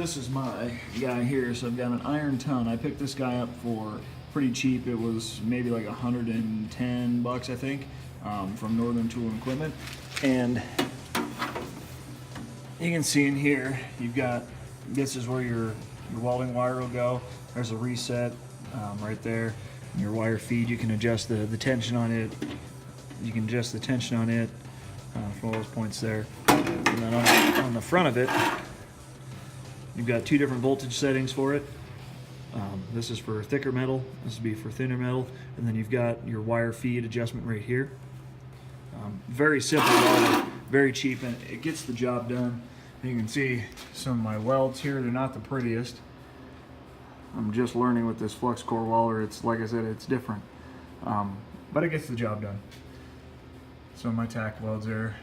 this is my guy here. So I've got an IronTon. I picked this guy up for pretty cheap. It was maybe like 110 bucks, I think, from Northern Tool and Equipment. And you can see in here, you've got, this is where your welding wire will go. There's a reset right there. Your wire feed, you can adjust the tension on it. You can adjust the tension on it from all those points there. And then on the front of it, you've got two different voltage settings for it. This is for thicker metal, this would be for thinner metal, and then you've got your wire feed adjustment right here. Very simple welder, very cheap, and it gets the job done. You can see some of my welds here, they're not the prettiest. I'm just learning with this Flux Core Welder. It's, like I said, it's different, but it gets the job done. So my tack welds there.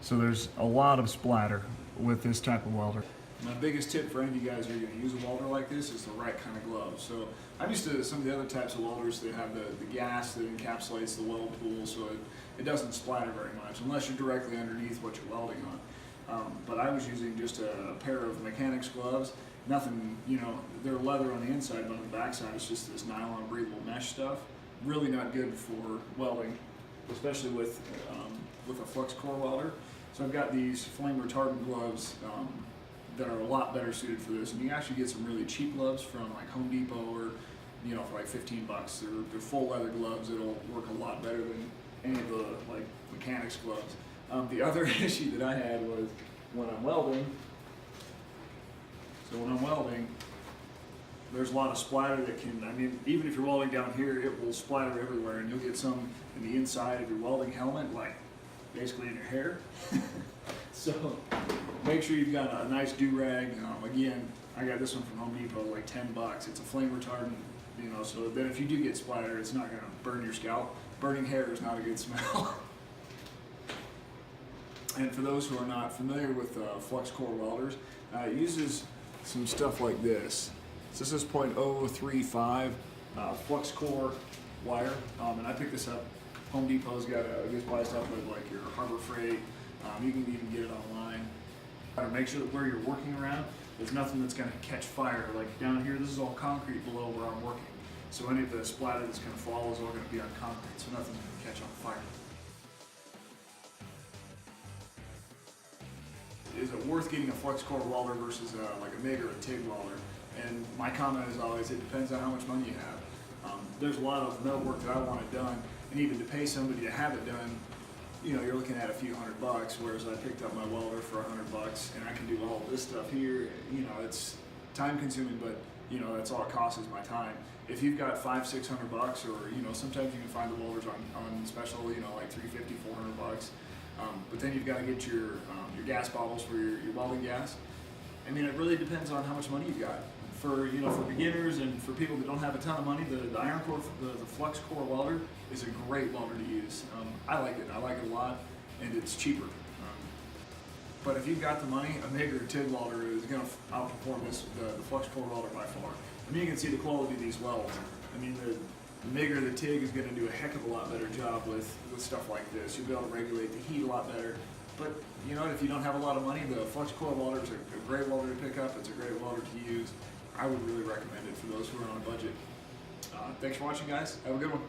So there's a lot of splatter with this type of welder. My biggest tip for any of you guys who are going to use a welder like this is the right kind of gloves. So I'm used to some of the other types of welders that have the gas that encapsulates the weld pool, so it doesn't splatter very much unless you're directly underneath what you're welding on. But I was using just a pair of mechanics gloves. Nothing, you know, they're leather on the inside, but on the back side it's just this nylon breathable mesh stuff. Really not good for welding, especially with a Flux Core welder. So I've got these flame-retardant gloves that are a lot better suited for this, and you can actually get some really cheap gloves from like Home Depot, or you know, for like 15 bucks. They're full leather gloves. It'll work a lot better than any of the like mechanics gloves. The other issue that I had was when I'm welding. So when I'm welding, there's a lot of splatter that can, I mean, even if you're welding down here, it will splatter everywhere, and you'll get some in the inside of your welding helmet, like basically in your hair. So make sure you've got a nice do-rag. Again, I got this one from Home Depot, like 10 bucks. It's a flame retardant, you know, so that if you do get splatter, it's not gonna burn your scalp. Burning hair is not a good smell. And for those who are not familiar with Flux Core Welders, it uses some stuff like this. So this is 0.035 Flux Core wire, and I picked this up. Home Depot's got a good buy stuff with like your Harbor Freight. You can even get it online. Make sure that where you're working around, there's nothing that's going to catch fire. Like down here, this is all concrete below where I'm working. So any of the splatter that's going to fall is all going to be on concrete, so nothing's going to catch on fire. Is it worth getting a Flux Core welder versus like a MIG or a TIG welder? And my comment is always, it depends on how much money you have. There's a lot of metal work that I want it done, and even to pay somebody to have it done, you know, you're looking at a few $100, whereas I picked up my welder for $100, and I can do all this stuff here. You know, it's time consuming, but you know, that's all it costs is my time. If you've got $500-600, or you know, sometimes you can find the welders on special, you know, like $350-400. But then you've got to get your gas bottles for your welding gas. I mean, it really depends on how much money you've got. For, you know, for beginners and for people that don't have a ton of money, the Flux Core Welder is a great welder to use. I like it. I like it a lot, and it's cheaper. But if you've got the money, a MIG or a TIG welder is going to outperform the Flux Core Welder by far. I mean, you can see the quality of these welds. I mean, the MIG or the TIG is going to do a heck of a lot better job with stuff like this. You'll be able to regulate the heat a lot better. But you know, if you don't have a lot of money, the Flux Core Welder is a great welder to pick up. It's a great welder to use. I would really recommend it for those who are on a budget. Thanks for watching, guys. Have a good one.